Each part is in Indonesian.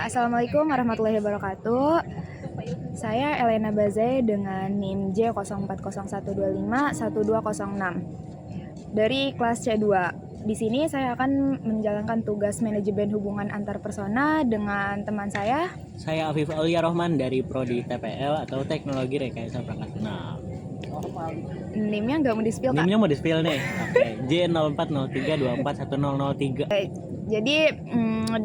Assalamualaikum warahmatullahi wabarakatuh. Saya Elena Bazai dengan NIM J0401251206 dari kelas C2. Di sini saya akan menjalankan tugas manajemen hubungan antar persona dengan teman saya. Saya Afif Aulia Rohman dari Prodi TPL atau Teknologi Rekayasa Perangkat Lunak. NIM-nya nggak mau di-spill, Kak? NIM-nya mau di-spill nih. Oke, J0403241010. Jadi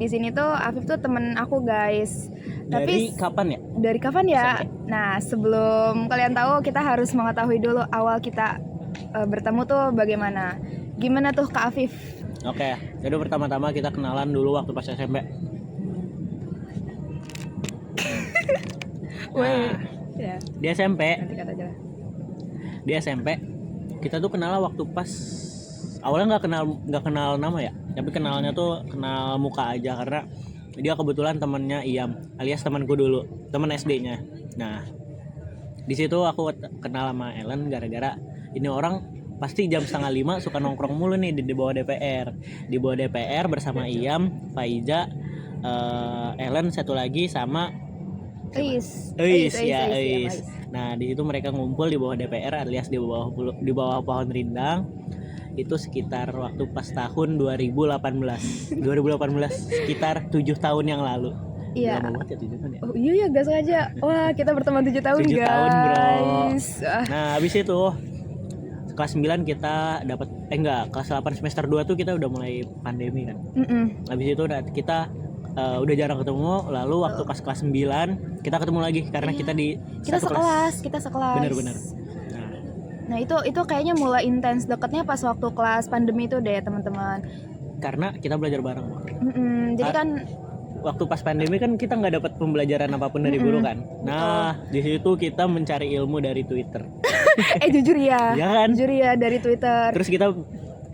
di sini tuh Afif tuh temen aku, guys. Dari kapan ya? Dari kapan ya? SMP. Nah, sebelum kalian tahu, kita harus mengetahui dulu awal kita bertemu tuh bagaimana. Gimana tuh Kak Afif? Oke, jadi pertama-tama kita kenalan dulu waktu pas SMP. Weh, ya. Di SMP, Nanti kata aja lah. di SMP kita tuh kenal waktu pas awalnya nggak kenal nama ya, tapi kenalnya tuh kenal muka aja karena dia kebetulan temannya Iyam alias temanku dulu, teman SD-nya. Nah, di situ aku kenal sama Ellen gara-gara ini orang pasti jam 4:30 suka nongkrong mulu nih di bawah DPR. Di bawah DPR bersama Iyam, Faiza, Ellen satu lagi sama Eis. Eis. Nah, di situ mereka ngumpul di bawah DPR alias di bawah pohon rindang. Itu sekitar waktu pas tahun 2018 sekitar 7 tahun yang lalu. Iya. Lama banget ya 7 tahun ya. Oh iya gak sengaja. Wah, kita berteman 7 tahun 7 guys. tahun, bro. Ah. Nah, habis itu kelas 9 kita dapat kelas 8 semester 2 tuh kita udah mulai pandemi kan. Habis itu kita udah jarang ketemu. Lalu waktu pas kelas 9 kita ketemu lagi karena kita sekelas. Bener-bener. Nah itu kayaknya mulai intens deketnya pas waktu kelas pandemi itu deh teman-teman. Karena kita belajar bareng. Jadi kan waktu pas pandemi kan kita nggak dapat pembelajaran apapun dari guru kan. Nah, di situ kita mencari ilmu dari Twitter. Jujur ya. Ya kan? Jujur ya dari Twitter. Terus kita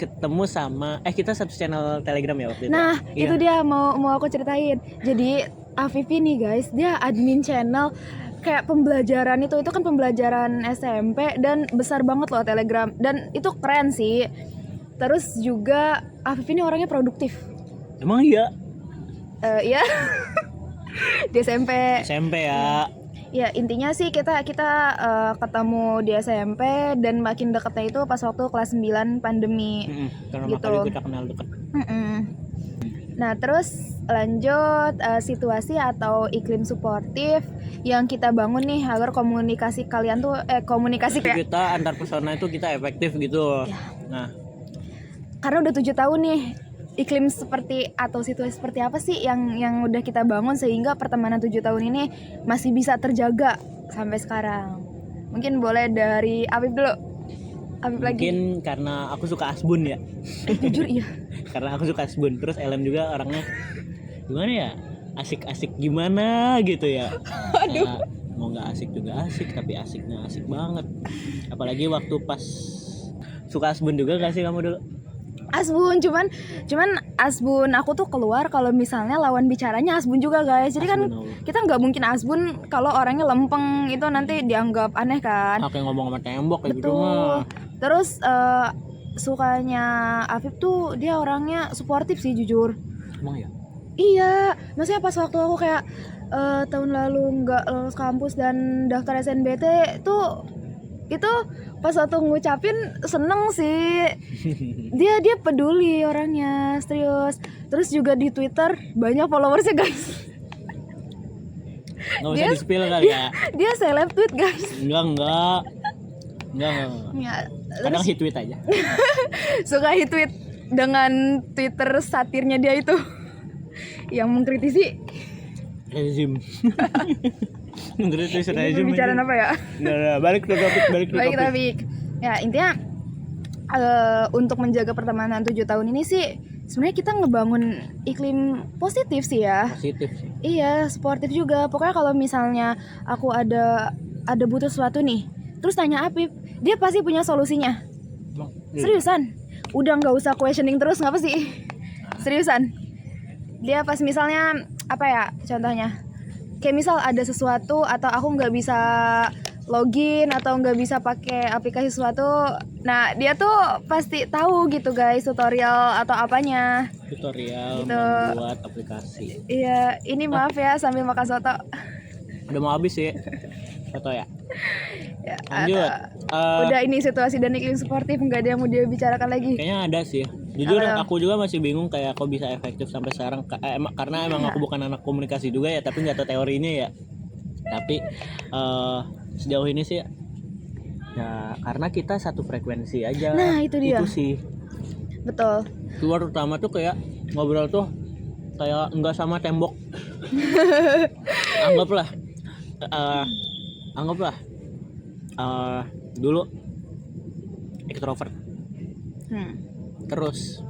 ketemu sama kita satu channel Telegram ya waktu itu. Nah, itu dia mau aku ceritain. Jadi Afif nih guys, dia admin channel kayak pembelajaran itu kan pembelajaran SMP dan besar banget loh Telegram dan itu keren sih. Terus juga Afif ini orangnya produktif. Emang iya? Iya. Di SMP ya. Ya intinya sih kita ketemu di SMP dan makin deketnya itu pas waktu kelas 9 pandemi. Karena gitu. makanya kita kenal dekat. Nah terus lanjut situasi atau iklim suportif yang kita bangun nih agar komunikasi kalian tuh kita antar persona itu kita efektif gitu. Ya. Nah, karena udah 7 tahun nih, iklim seperti atau situasi seperti apa sih yang udah kita bangun sehingga pertemanan 7 tahun ini masih bisa terjaga sampai sekarang. Mungkin boleh dari Afif dulu. Afif lagi. Mungkin karena aku suka Asbun ya. Jujur iya. Karena aku suka Asbun. Terus Ellen juga orangnya gimana ya? Asik-asik gimana gitu ya. Aduh. Mau nggak asik juga asik, tapi asiknya asik banget. Apalagi waktu pas suka Asbun juga gak sih kamu dulu? Asbun, cuman Asbun aku tuh keluar kalau misalnya lawan bicaranya Asbun juga guys. Jadi kan kita nggak mungkin Asbun kalau orangnya lempeng, itu nanti dianggap aneh kan. Kayak ngomong sama tembok kayak gitu Betul. mah. Terus sukanya Afif tuh dia orangnya suportif sih jujur. Emang ya? Iya, maksudnya pas waktu aku kayak tahun lalu nggak lulus kampus dan daftar SNBT tuh itu pas waktu ngucapin seneng sih. Dia peduli orangnya, serius. Terus juga di Twitter banyak followersnya guys. Nggak usah di-spill kali ya. Dia seleb tweet guys. Enggak. Ya, Kadang hit tweet aja. suka hit tweet dengan Twitter satirnya dia itu yang mengkritisi rezim. Mengkritisi rezim. Bicara apa ya? Nah, balik ke topik. Ya intinya untuk menjaga pertemanan 7 tahun ini sih sebenarnya kita ngebangun iklim positif sih ya. Positif sih. Iya, sportif juga. Pokoknya kalau misalnya aku ada butuh sesuatu nih, terus tanya Apip, dia pasti punya solusinya. Seriusan? Udah nggak usah questioning terus, ngapa sih? Seriusan? Dia pas misalnya apa ya contohnya? Kayak misal ada sesuatu atau aku nggak bisa login atau nggak bisa pakai aplikasi sesuatu, nah dia tuh pasti tahu gitu guys tutorial atau apanya. tutorial Gitu. membuat aplikasi. Iya, ini maaf ya sambil makan soto. Udah mau habis sih foto ya. Ya, Lanjut. udah ini situasi dan iklim sportif, nggak ada yang mau dia bicarakan lagi. Kayaknya ada sih. Jujur Apa? aku juga masih bingung kayak kok bisa efektif sampai sekarang. Karena emang aku bukan anak komunikasi juga ya, tapi nggak tahu teorinya ya. Tapi sejauh ini sih ya karena kita satu frekuensi aja. Nah, itu dia. Itu sih. Betul. Keluar utama tuh kayak ngobrol tuh kayak enggak sama tembok. Anggaplah dulu ekstrovert. Terus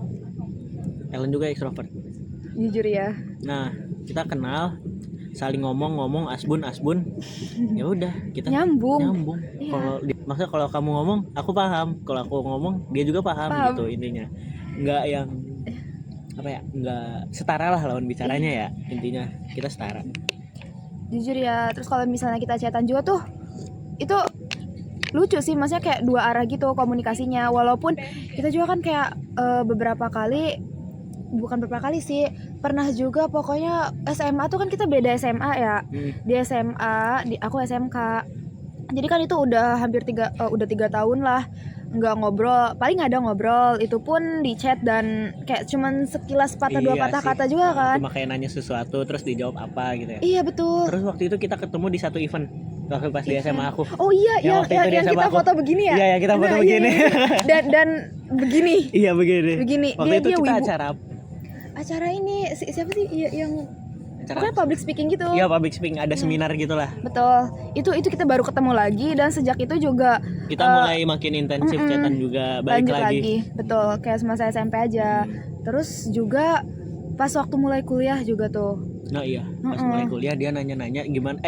Ellen juga ekstrovert. Jujur ya. Nah, kita kenal, saling ngomong asbun. Ya udah, kita Nyambung. Iya. Maksudnya kalau kamu ngomong, aku paham. Kalau aku ngomong, dia juga paham. Gitu intinya. Enggak yang apa ya? Enggak setara lah lawan bicaranya ya. Intinya kita setara. Jujur ya. Terus kalau misalnya kita chatan juga tuh, itu lucu sih, maksudnya kayak dua arah gitu komunikasinya. Walaupun kita juga kan kayak bukan beberapa kali sih, pernah juga pokoknya SMA tuh kan kita beda SMA ya. Dia SMA, aku SMK. Jadi kan itu udah hampir 3 tahun lah nggak ngobrol. Paling ada ngobrol, itu pun di chat dan kayak cuman sekilas dua patah kata juga kan. Cuma kayak nanya sesuatu terus dijawab apa gitu ya. Iya betul. Terus waktu itu kita ketemu di satu event waktu pas di SMA aku. Oh iya, yang kita foto begini ya. Iya, yang kita foto begini. Iya. Dan begini. Iya, begini. Waktu itu kita wibu. acara ini siapa sih yang pokoknya public speaking gitu. Iya, public speaking, ada seminar gitulah. Betul. Itu kita baru ketemu lagi dan sejak itu juga kita mulai makin intensif chatan juga, balik lagi. Betul, kayak semasa SMP aja. Terus juga pas waktu mulai kuliah juga tuh. Nah iya, pas mulai kuliah dia nanya-nanya gimana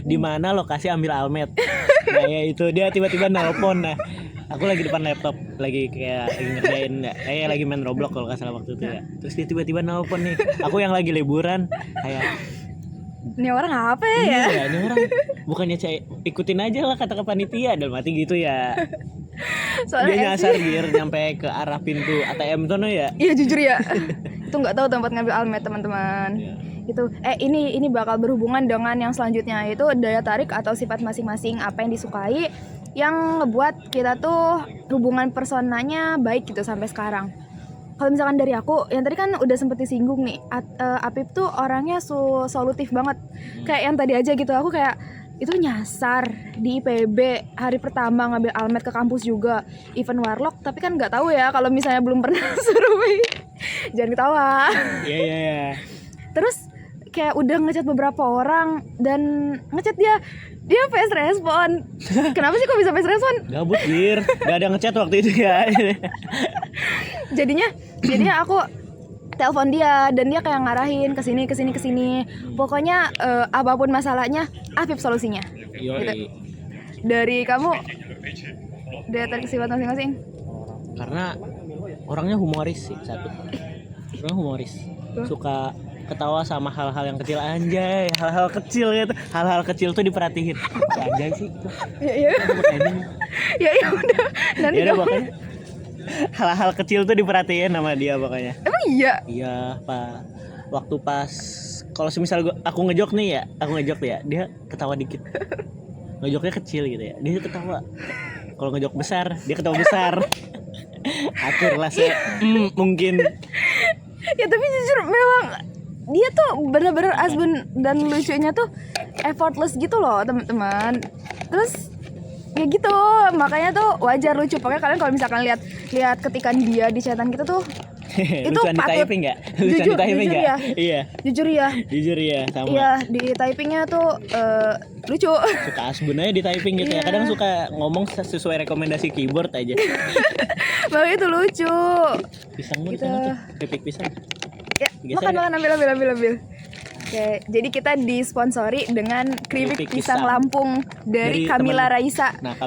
di mana lokasi ambil almet. Nah ya itu dia tiba-tiba nelpon. Nah aku lagi depan laptop lagi kayak ngerjain lagi main Roblox kalau nggak salah waktu itu ya. Terus dia tiba-tiba nelpon nih, aku yang lagi liburan kayak ini orang apa ya? Iya, ini orang bukannya ikutin aja lah kata panitia dan mati gitu ya. Soalnya dia nyasar nyampe ke arah pintu ATM tuh ya. Iya jujur ya. Itu nggak tahu tempat ngambil almet teman-teman. Yeah. Itu ini bakal berhubungan dengan yang selanjutnya, yaitu daya tarik atau sifat masing-masing, apa yang disukai yang ngebuat kita tuh hubungan personanya baik gitu sampai sekarang. Kalau misalkan dari aku, yang tadi kan udah sempet disinggung nih, Apip tuh orangnya solutif banget. Kayak yang tadi aja gitu, aku kayak itu nyasar di IPB hari pertama ngambil almet ke kampus juga, event warlock, tapi kan nggak tahu ya kalau misalnya belum pernah survei. Jangan ketawa. Iya. Terus kayak udah ngechat beberapa orang dan ngechat dia fast respon. Kenapa sih kok bisa fast respon? Gabut gak ada ngechat waktu itu ya. Jadinya aku telepon dia dan dia kayak ngarahin ke sini. Pokoknya apapun masalahnya, Apip solusinya. Gitu. Dari kamu, daya tarik sifat masing-masing? Karena orangnya humoris sih satu. Orangnya humoris. Suka ketawa sama hal-hal yang kecil, anjay, hal-hal kecil gitu. Hal-hal kecil tuh diperhatiin. Anjay sih itu. Iya. Ya udah. Nanti ya pokoknya hal-hal kecil tuh diperhatiin sama dia pokoknya. Emang iya? Iya, Pak. Waktu pas kalau semisal aku ngejok nih ya, dia ketawa dikit. Ngejoknya kecil gitu ya. Dia ketawa. Kalau ngejok besar, dia ketawa besar. Atur lah mungkin. Ya tapi jujur memang dia tuh bener-bener asbun dan lucunya tuh effortless gitu loh teman-teman. Terus ya gitu, makanya tuh wajar lucu. Pokoknya kalian kalau misalkan lihat ketikan dia di chatan kita tuh itu patut typing nggak? Jujur ya. Iya. Jujur ya. Sama. Iya, di typingnya tuh lucu. Suka asbun aja di typing gitu ya. Kadang suka ngomong sesuai rekomendasi keyboard aja. Makanya itu lucu. Pisang gitu. Keripik pisang. Ya, makan ambil. Oke, jadi kita disponsori dengan keripik pisang Lampung dari Kamila Raisa. Nah,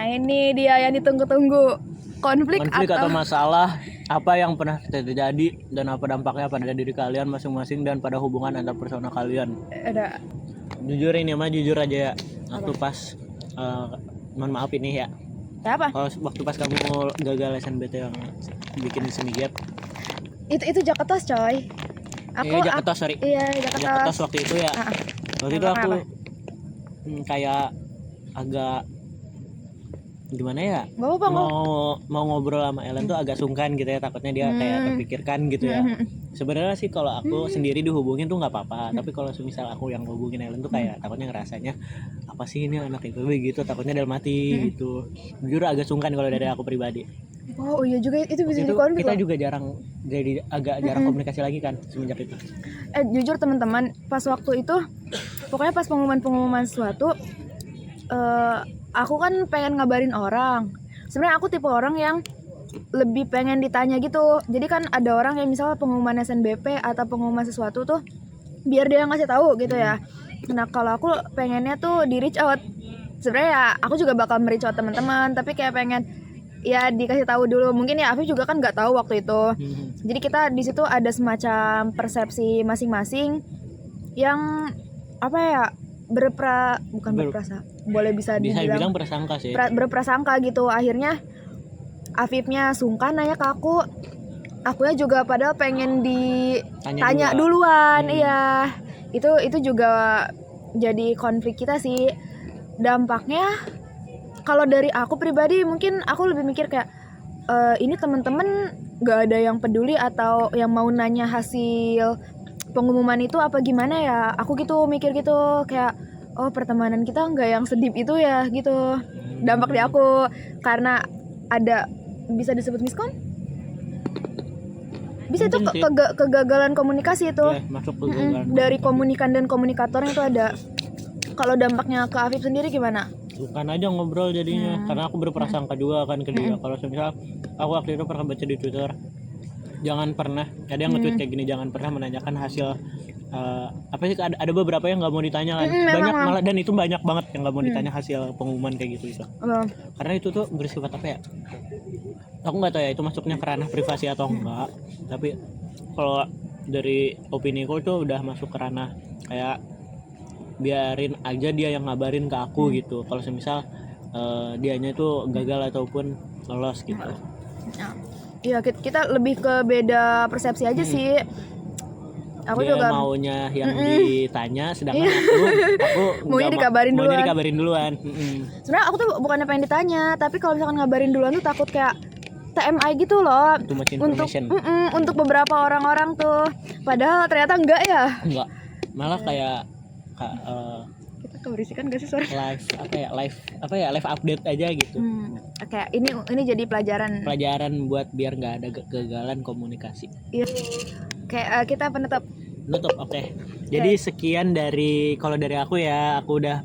ini dia yang ditunggu-tunggu. Konflik atau masalah apa yang pernah terjadi dan apa dampaknya pada diri kalian masing-masing dan pada hubungan antar personal kalian. Ada. Jujur aja ya. Waktu pas mohon maaf ini ya. Ya apa? Waktu pas kamu gagal SNBT yang bikin semi gap. Itu Jaketos coy. Jaketos, sorry. Iya, Jaketos Jaketos. waktu itu ya. Ah, ah. Waktu itu Kenapa, aku kayak agak gimana ya, Gak apa-apa kok. mau ngobrol sama Ellen tuh agak sungkan gitu ya, takutnya dia kayak terpikirkan gitu ya. Sebenarnya sih kalau aku sendiri dihubungin tuh nggak apa-apa, tapi kalau semisal aku yang hubungin Ellen tuh kayak takutnya ngerasanya apa sih ini anak IPB gitu, takutnya dalam hati gitu. Jujur agak sungkan kalau dari aku pribadi. Oh iya juga, itu bisa Itu jadi konflik kita loh. juga agak jarang komunikasi lagi kan semenjak itu. Jujur teman-teman, pas waktu itu pokoknya pas pengumuman sesuatu, aku kan pengen ngabarin orang. Sebenarnya aku tipe orang yang lebih pengen ditanya gitu. Jadi kan ada orang yang misalnya pengumuman SNBP atau pengumuman sesuatu tuh biar dia yang ngasih tahu gitu ya. Nah kalau aku pengennya tuh di reach out. Sebenarnya ya aku juga bakal reach out teman-teman, tapi kayak pengen ya dikasih tahu dulu. Mungkin ya Afif juga kan nggak tahu waktu itu. Jadi kita di situ ada semacam persepsi masing-masing yang apa ya, bukan berprasangka, boleh bisa dibilang prasangka sih. Berprasangka gitu. Akhirnya Afifnya sungkan nanya ke aku. Akunya juga padahal pengen ditanya duluan. Iya. Itu juga jadi konflik kita sih. Dampaknya kalau dari aku pribadi mungkin aku lebih mikir kayak ini temen-temen gak ada yang peduli atau yang mau nanya hasil pengumuman itu apa gimana ya. Aku gitu mikir gitu kayak oh pertemanan kita nggak yang sedip itu ya gitu. Dampak di aku karena ada bisa disebut miskom, bisa itu kegagalan komunikasi itu. Masuk kegagalan dari komunikan dan komunikatornya itu ada. Kalau dampaknya ke Afif sendiri gimana? Bukan aja ngobrol jadinya, karena aku berprasangka juga kan ke dia. Kalau misal aku waktu itu pernah baca di Twitter, jangan pernah ada yang nge-tweet kayak gini, jangan pernah menanyakan hasil apa sih, ada beberapa yang nggak mau ditanya kan, banyak malah, dan itu banyak banget yang nggak mau ditanya hasil pengumuman kayak gitu itu. Karena itu tuh bersifat apa ya, aku nggak tahu ya itu masuknya ke ranah privasi atau enggak, tapi kalau dari opini ku tuh udah masuk ke ranah kayak biarin aja dia yang ngabarin ke aku gitu kalau semisal dianya itu gagal ataupun lolos gitu. Iya, kita lebih ke beda persepsi aja sih. Aku dia juga maunya yang ditanya, sedangkan aku maunya dikabarin duluan. Sebenarnya aku tuh bukannya pengen ditanya, tapi kalau misalkan ngabarin duluan tuh takut kayak TMI gitu loh. Untuk beberapa orang-orang tuh. Padahal ternyata enggak ya. Enggak. Malah kayak kita keberisikan gak sih suara? Live update aja gitu. Kayak ini jadi pelajaran buat biar nggak ada kegagalan komunikasi. Iya. Kayak kita penutup. Oke. Jadi sekian kalau dari aku ya, aku udah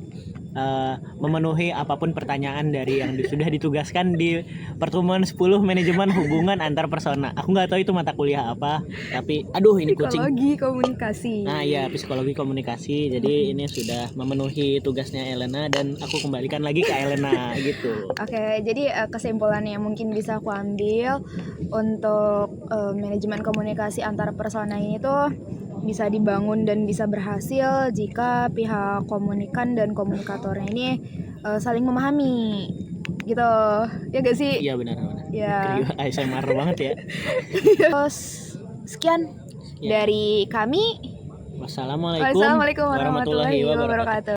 memenuhi apapun pertanyaan dari yang sudah ditugaskan di pertemuan 10 manajemen hubungan antar persona. Aku nggak tahu itu mata kuliah apa, tapi ini kucing. Psikologi komunikasi. Nah iya, psikologi komunikasi. Jadi ini sudah memenuhi tugasnya Elena dan aku kembalikan lagi ke Elena gitu. Oke, jadi kesimpulannya yang mungkin bisa aku ambil untuk manajemen komunikasi antar persona ini tuh bisa dibangun dan bisa berhasil jika pihak komunikan dan komunikatornya ini saling memahami gitu, ya gak sih? Iya benar. Ya. ASMR banget ya. Terus sekian dari kami. Wassalamualaikum warahmatullahi wabarakatuh.